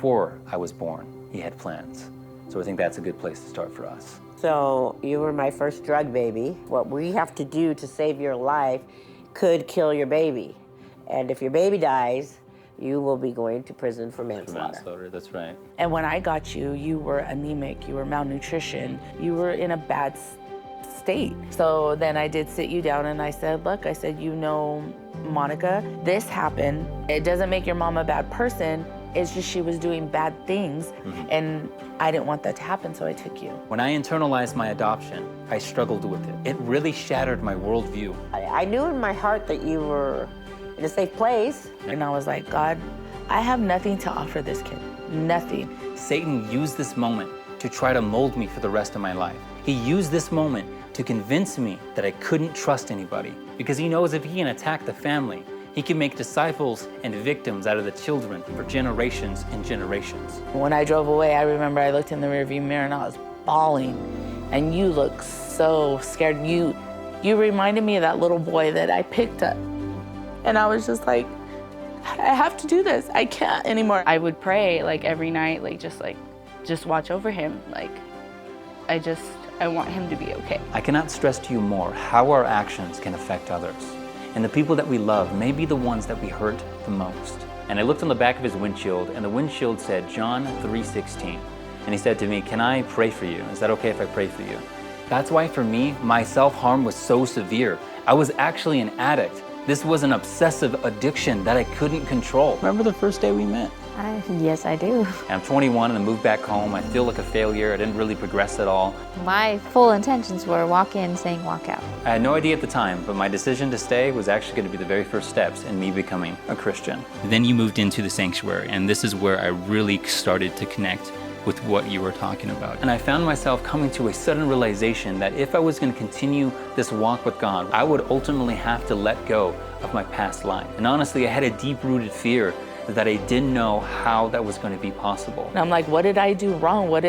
before I was born, he had plans. So I think that's a good place to start for us. So you were my first drug baby. What we have to do to save your life could kill your baby. And if your baby dies, you will be going to prison for manslaughter. Manslaughter, that's right. And when I got you, you were anemic, you were malnutrition, you were in a bad state. So then I did sit you down and I said, look, I said, you know, Monica, this happened. It doesn't make your mom a bad person. It's just she was doing bad things, and I didn't want that to happen, so I took you. When I internalized my adoption, I struggled with it. It really shattered my worldview. I knew in my heart that you were in a safe place. And I was like, God, I have nothing to offer this kid, nothing. Satan used this moment to try to mold me for the rest of my life. He used this moment to convince me that I couldn't trust anybody, because he knows if he can attack the family, he can make disciples and victims out of the children for generations and generations. When I drove away, I remember I looked in the rearview mirror and I was bawling, and you looked so scared. You reminded me of that little boy that I picked up. And I was just like, I have to do this. I can't anymore. I would pray like every night, just watch over him. I want him to be okay. I cannot stress to you more how our actions can affect others. And the people that we love may be the ones that we hurt the most. And I looked on the back of his windshield, and the windshield said, John 3:16. And he said to me, can I pray for you? Is that okay if I pray for you? That's why for me, my self-harm was so severe. I was actually an addict. This was an obsessive addiction that I couldn't control. Remember the first day we met? Yes, I do. And I'm 21 and I moved back home. I feel like a failure. I didn't really progress at all. My full intentions were walk in, saying walk out. I had no idea at the time, but my decision to stay was actually going to be the very first steps in me becoming a Christian. Then you moved into the sanctuary, and this is where I really started to connect with what you were talking about. And I found myself coming to a sudden realization that if I was going to continue this walk with God, I would ultimately have to let go of my past life. And honestly, I had a deep-rooted fear that I didn't know how that was going to be possible. And I'm like, what did I do wrong? What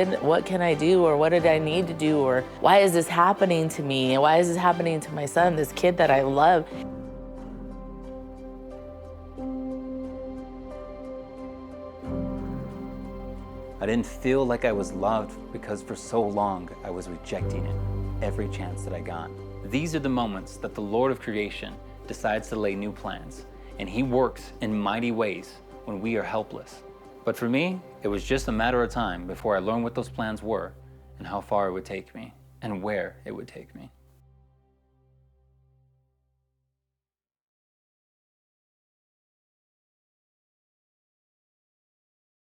can I do? Or what did I need to do? Or why is this happening to me? And why is this happening to my son, this kid that I love? I didn't feel like I was loved because for so long I was rejecting it every chance that I got. These are the moments that the Lord of creation decides to lay new plans, and he works in mighty ways when we are helpless. But for me, it was just a matter of time before I learned what those plans were and how far it would take me and where it would take me.